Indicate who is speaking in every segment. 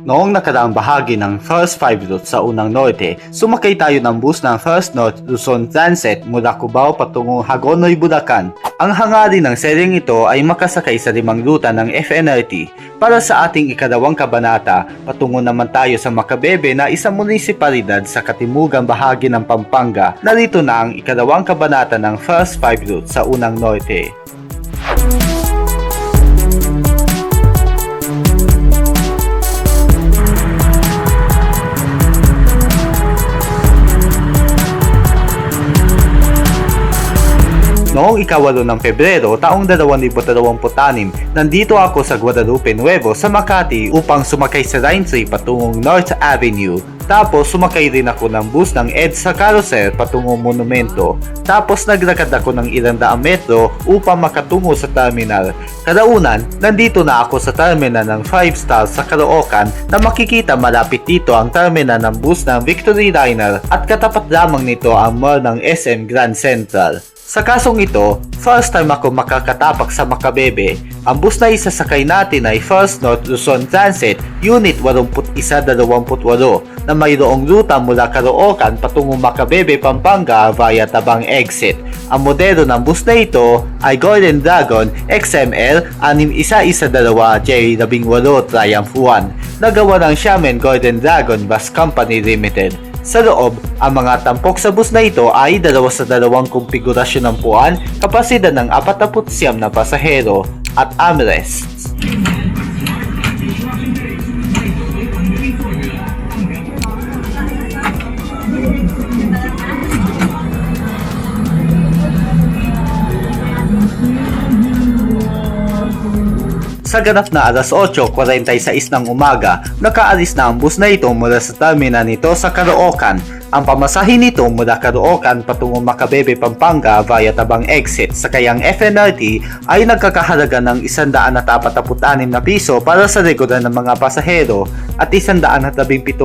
Speaker 1: Noong nakaraang bahagi ng First 5 route sa unang norte, sumakay tayo ng bus ng First North Luzon Transit mula Cubao patungong Hagonoy, Bulacan. Ang hangarin ng seryeng ito ay makasakay sa 5 ruta ng FNRT. Para sa ating ikadawang kabanata, patungo naman tayo sa Macabebe na isang munisipalidad sa katimugang bahagi ng Pampanga. Narito na ang ikadawang kabanata ng First 5 route sa unang norte. Noong ika-8 ng Pebrero taong 2026, nandito ako sa Guadalupe Nuevo sa Makati upang sumakay sa Line 3 patungong North Avenue. Tapos sumakay rin ako ng bus ng EDSA Carousel patungong Monumento. Tapos naglakad ako ng 200 metro upang makatungo sa terminal. Kalaunan, nandito na ako sa terminal ng 5 stars sa Caloocan na makikita malapit dito ang terminal ng bus ng Victory Liner at katapat lamang nito ang mall ng SM Grand Central. Sa kasong ito, first time ako makakatapak sa Macabebe. Ang bus na isasakay natin ay First North Luzon Transit Unit 8128 na mayroong ruta mula Caloocan patungong Macabebe, Pampanga via Tabang Exit. Ang modelo ng bus na ito ay Golden Dragon XML 6112 J18 Triumph 1 na gawa ng Xiamen Golden Dragon Bus Company Limited. Sa loob, ang mga tampok sa bus na ito ay 2 sa 2 konfigurasyon ng puan, kapasidad ng 49 na pasahero at armrests. Sa ganap na alas 8:46 ng umaga, nakaalis na ang bus na ito mula sa terminal nito sa Caloocan. Ang pamasahe nito mula Caloocan patungong Macabebe, Pampanga via Tabang Exit sa kayang FNRT ay nagkakahalaga ng 146 na piso para sa regular ng mga pasahero at 117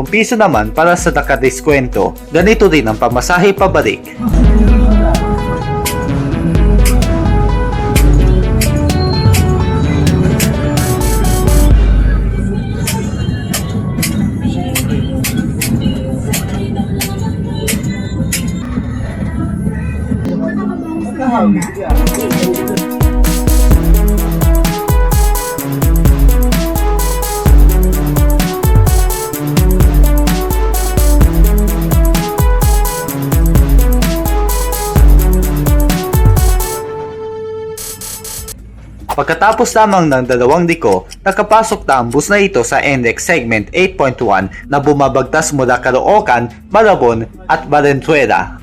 Speaker 1: piso naman para sa nakadiskwento. Ganito rin ang pamasahe pabalik. Pagkatapos lamang ng 2 liko, nakapasok na ang bus na ito sa NLEX Segment 8.1 na bumabagtas mula Caloocan, Malabon at Valenzuela.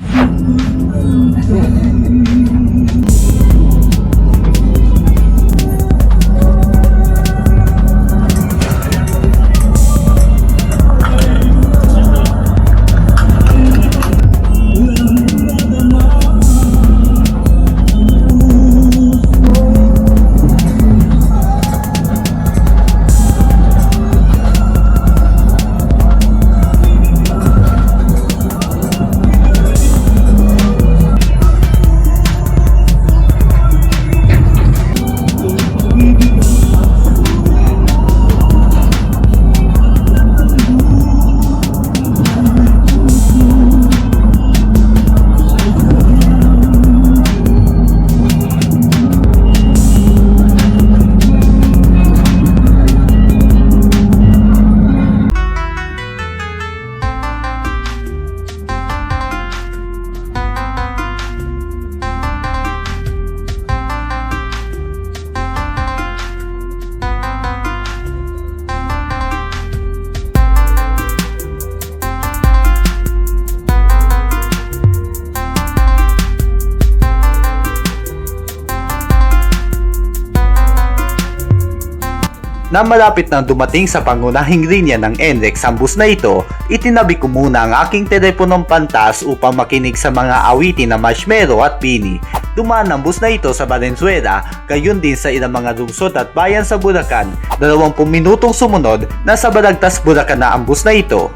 Speaker 1: Na malapit nang dumating sa pangunahing linya ng NLEX ang bus na ito, itinabi ko muna ang aking teleponong pantas upang makinig sa mga awitin na Marshmello at Bini. Dumaan ang bus na ito sa Valenzuela, gayon din sa ilang mga lungsod at bayan sa Bulacan. 20 minutong sumunod, nasa Balagtas, Bulacan na ang bus na ito.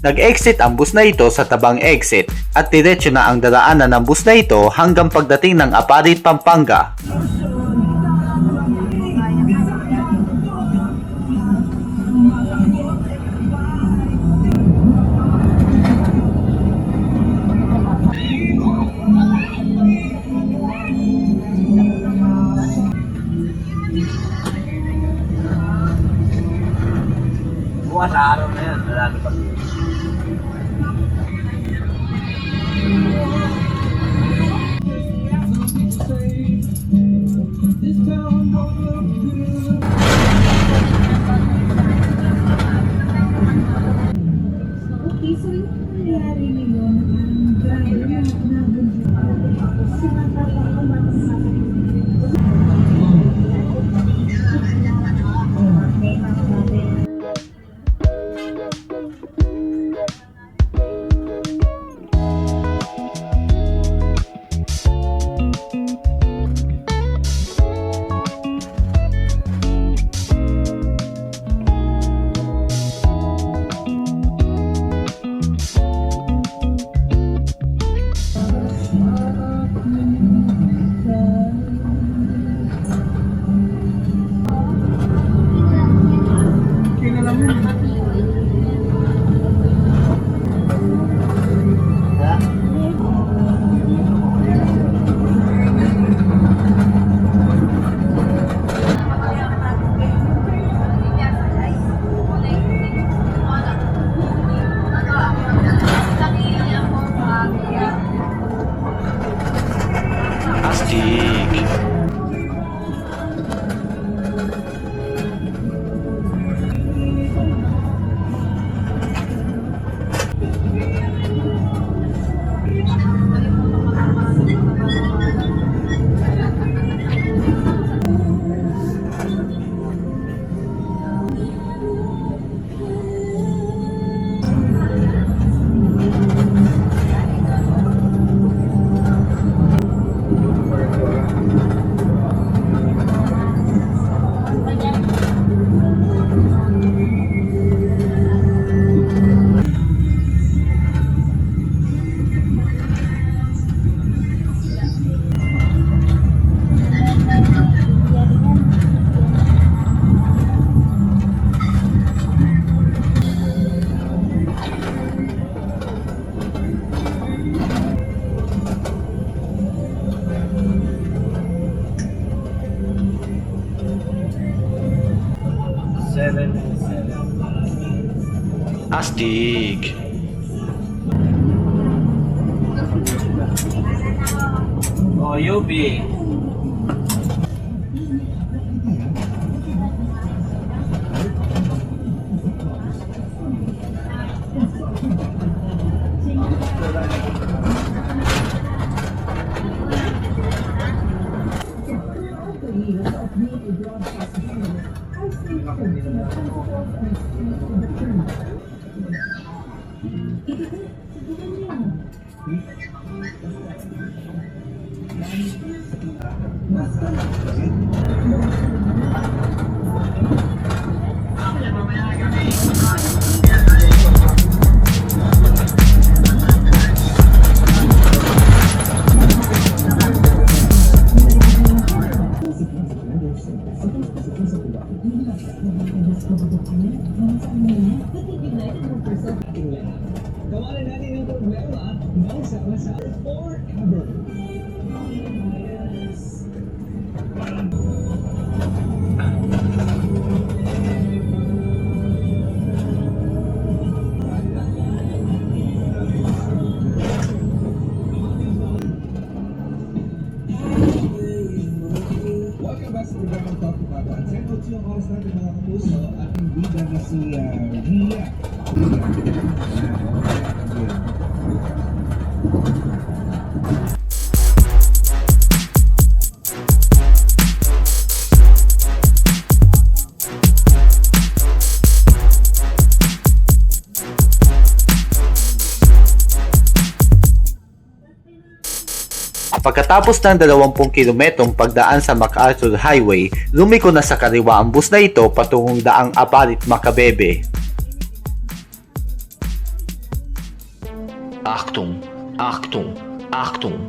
Speaker 1: Nag-exit ang bus na ito sa tabang exit at diretso na ang daraanan ng bus na ito hanggang pagdating ng Apalit, Pampanga.
Speaker 2: Bukas sa araw na yan, marami pa.
Speaker 3: Okay, so yung nangyari ngayon, grabe na
Speaker 1: Astig. Astig.
Speaker 2: Oh, Yubi.
Speaker 4: Kawalan natin ang problema ng sama-sama forever. Welcome back sa programang Talk to Papa. At send out yung oras natin mga kapuso at hindi na si Ria.
Speaker 1: Pagkatapos ng 20 kilometrong pagdaan sa MacArthur Highway, lumiko na sa kaliwa ang bus na ito patungong daang Apalit, Makabebe.
Speaker 5: Achtung, Achtung, Achtung.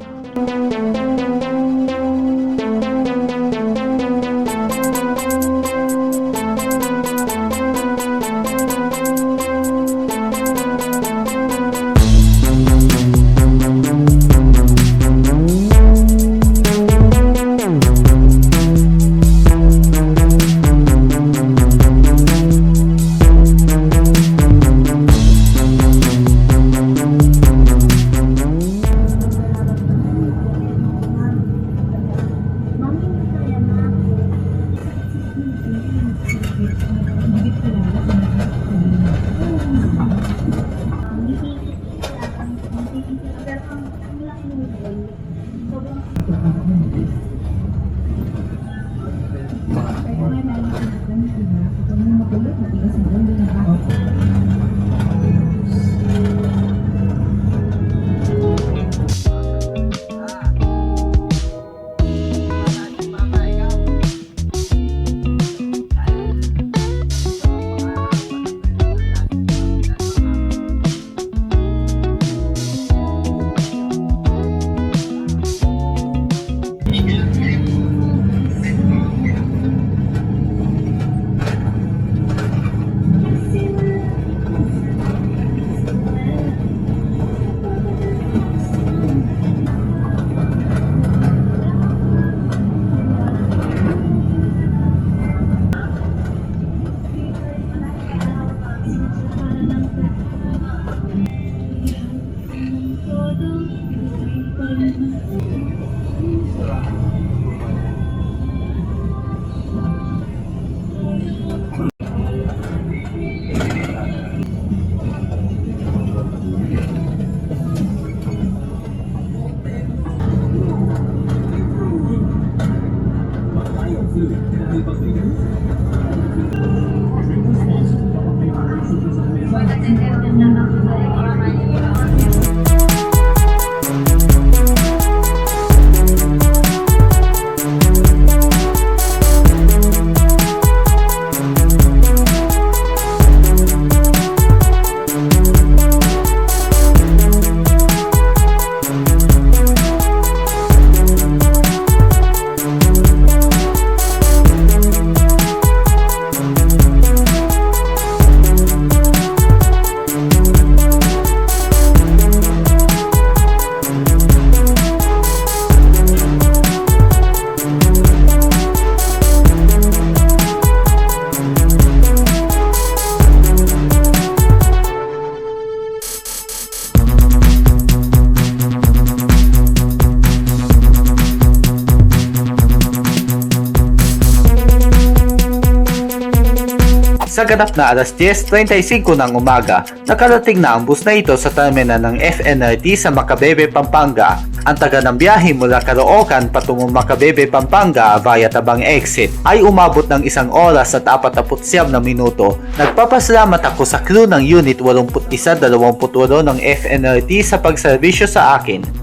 Speaker 1: Sa ganap na alas 10:35 ng umaga, nakarating na ang bus na ito sa terminal ng FNRT sa Makabebe, Pampanga. Ang taga ng biyahe mula Caloocan patungong Makabebe, Pampanga via Tabang Exit ay umabot ng 1 oras at 49 na minuto. Nagpapasalamat ako sa crew ng Unit 81-28 ng FNRT sa pagserbisyo sa akin.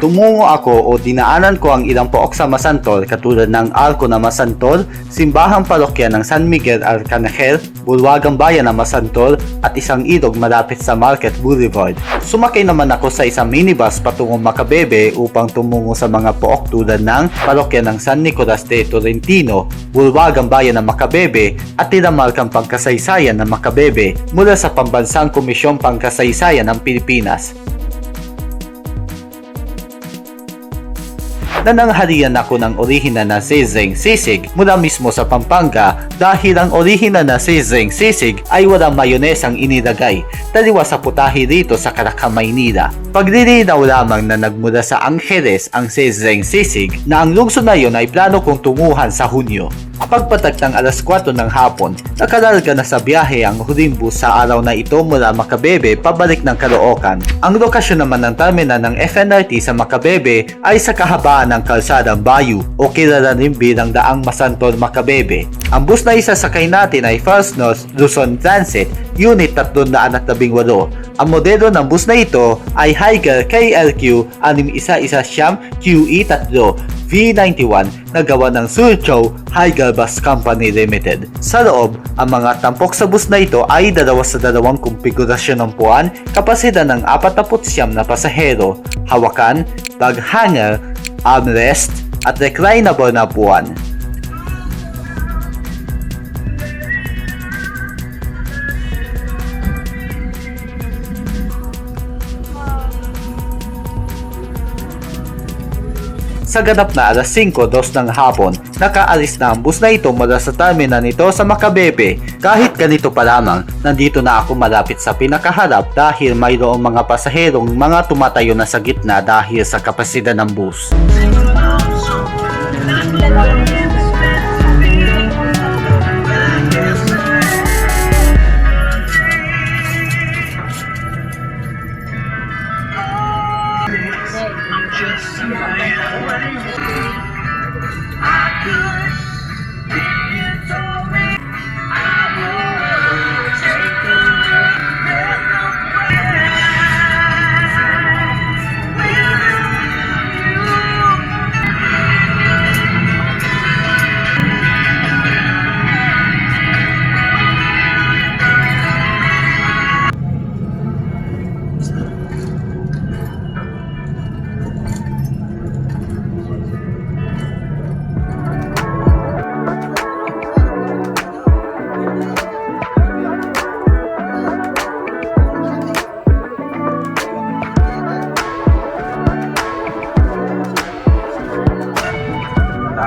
Speaker 1: Tumungo ako o dinaanan ko ang ilang pook sa Masantol katulad ng Arco na Masantol, Simbahang Parokya ng San Miguel Arcangel, Bulwagang Bayan na Masantol at isang ilog malapit sa Market Boulevard. Sumakay naman ako sa isang minibus patungong Makabebe upang tumungo sa mga pook tulad ng Parokya ng San Nicolas de Tolentino, Bulwagang Bayan ng Makabebe at tinamarkang pangkasaysayan ng Makabebe mula sa Pambansang Komisyong Pangkasaysayan ng Pilipinas. Nananghalian ako ng orihinal na sisig sisig mula mismo sa Pampanga dahil ang orihinal na sisig sisig ay walang mayonnaise ang inilagay, taliwas sa putahe dito sa Caracal, Maynila. Paglilinaw lamang na nagmula sa Angeles ang sisig sisig na ang lungsod na yon ay plano kong tunguhan sa Hunyo. Pagpatak ng alas 4 ng hapon, nakalarga na sa biyahe ang huling bus sa araw na ito mula Makabebe pabalik ng Caloocan. Ang lokasyon naman ng terminal ng FNRT sa Makabebe ay sa kahabaan ng kalsadang Bayu o kilala rin bilang Daang Masanton Macabebe. Ang bus na isasakay natin ay First North Luzon Transit Unit 318. Ang modelo ng bus na ito ay Higer KLQ 6119 QE3 V91 na gawa ng Surchow Higer Bus Company Limited. Sa loob, ang mga tampok sa bus na ito ay 2 sa 2 konfigurasyon ng puwan, kapasidad ng 49 na pasahero, hawakan, bag hanger, armrest, at reclinable na puwan. Sa ganap na alas 5:02 ng hapon, nakaalis na ang bus na ito mula sa terminal nito sa Macabebe. Kahit ganito pa lamang, nandito na ako malapit sa pinakaharap dahil mayroong mga pasaherong mga tumatayo na sa gitna dahil sa kapasidad ng bus.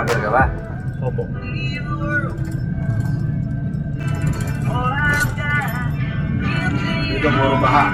Speaker 2: Vlogger ka ba?
Speaker 1: Opo.
Speaker 2: Dito puro baha.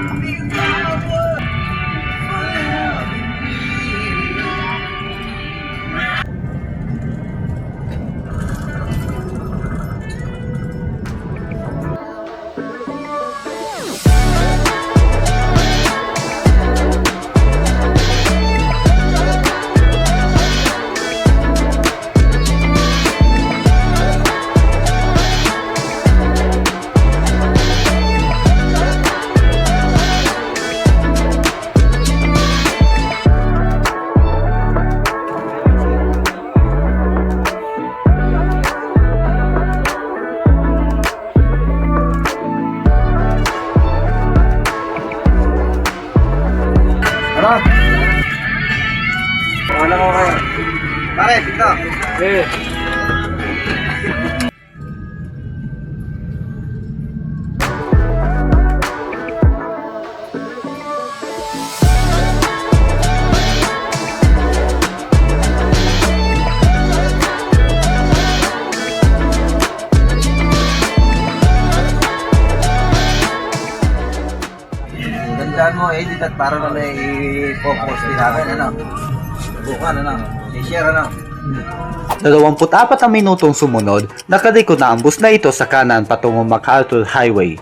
Speaker 2: Ano? Wala ko kayo. Pare, dito. Eh. Gandaan mo, edit at para na may i-focus din natin, ano? Subukan, ano? I-share, ano?
Speaker 1: 24 na minutong sumunod, nakaliko na ang bus na ito sa kanan patungong MacArthur Highway.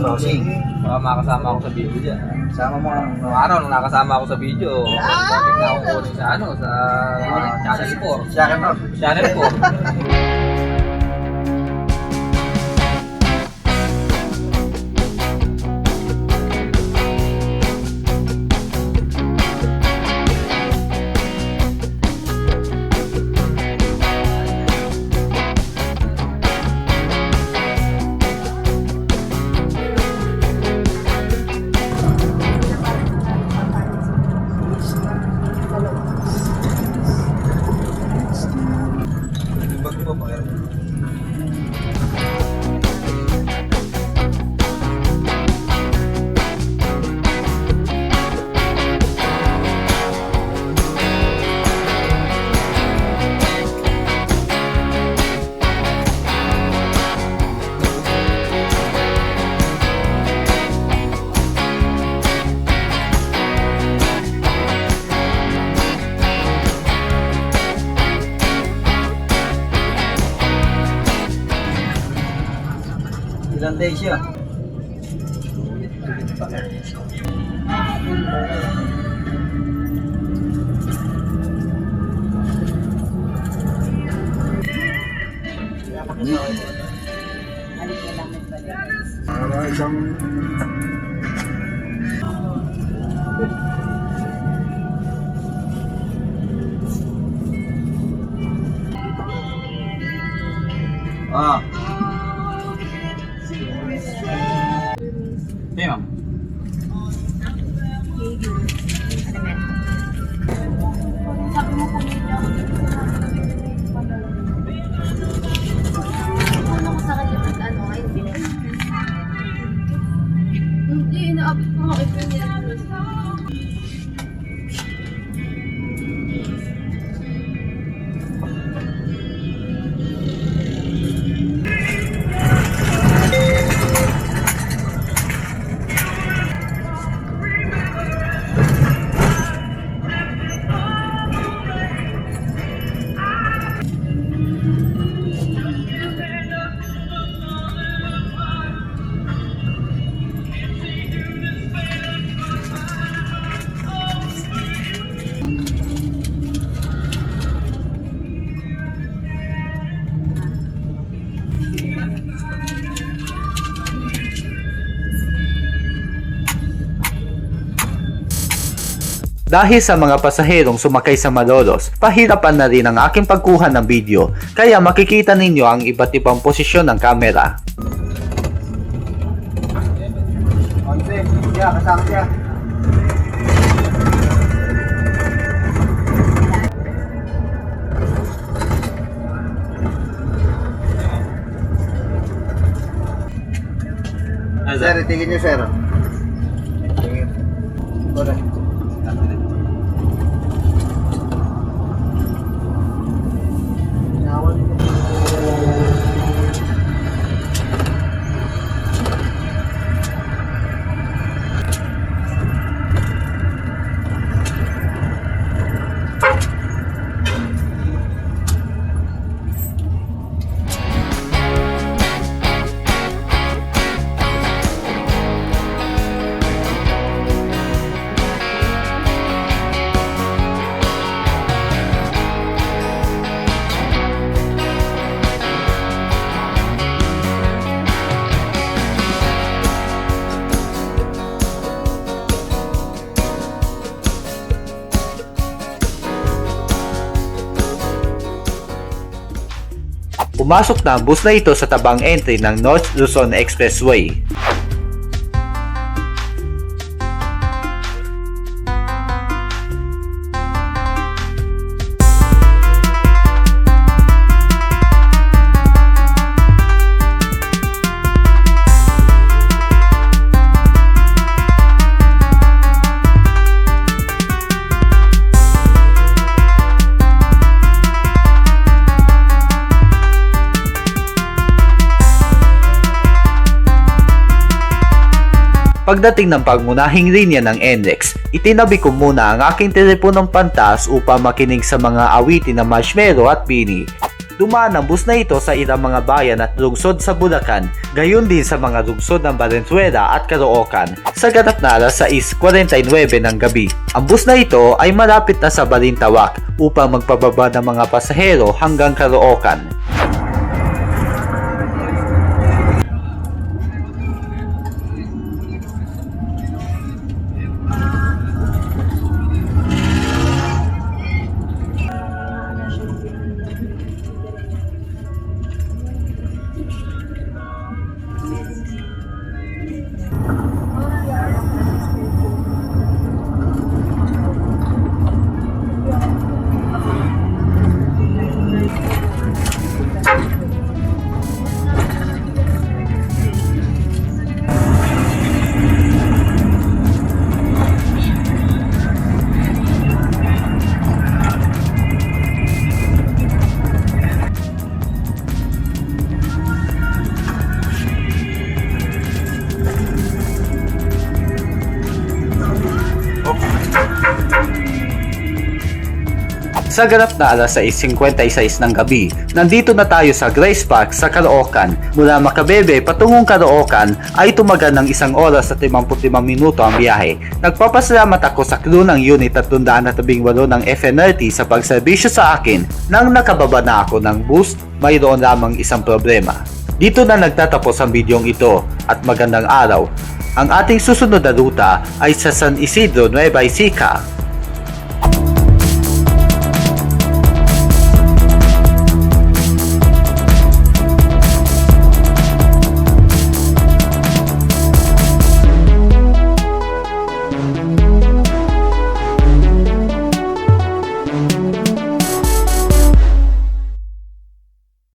Speaker 2: crossing.
Speaker 6: Baka makasama ako sa video dyan.
Speaker 2: Sama mo ang
Speaker 6: Noong araw, nung nakasama ako sa video, traffic na ako kunin sa Channel 4.
Speaker 2: siya ka no?
Speaker 6: Channel 4.
Speaker 2: Bag mo pa. Ilang days siya? Ah.
Speaker 6: Hey, ma'am.
Speaker 3: Sabi mo pumili ako dito sa ano ko sa kanya pag ano, ay bilis. Hindi, inaabot ko mga ipin nila.
Speaker 1: Dahil sa mga pasaherong sumakay sa Malolos, pahirapan na rin ang aking pagkuha ng video, kaya makikita ninyo ang iba't ibang posisyon ng kamera.
Speaker 2: Onse, siya, kasama siya. Sir, tingin niyo, sir. Tingin. Correct.
Speaker 1: Pumasok na ang bus na ito sa tabang entry ng North Luzon Expressway. Pagdating ng pangunahing linya ng NLEX, itinabi ko muna ang aking teleponong pantas upang makinig sa mga awitin na Marshmello at Bini. dumaan ang bus na ito sa ilang mga bayan at lungsod sa Bulacan, gayon din sa mga lungsod ng Valenzuela at Caloocan sa ganap na alas 6:49 ng gabi. Ang bus na ito ay malapit na sa Balintawak upang magpababa ng mga pasahero hanggang Caloocan. Sa ganap na alas 6:56 ng gabi, nandito na tayo sa Grace Park sa Caloocan. Mula Macabebe patungong Caloocan ay tumagal ng 1 oras at 55 minuto ang biyahe. Nagpapasalamat ako sa crew ng Unit 318 ng FNRT sa pagserbisyo sa akin. Nang nakababa na ako ng bus, mayroon lamang isang problema. Dito na nagtatapos ang bidyong ito at magandang araw. Ang ating susunod na ruta ay sa San Isidro, Nueva Ecija.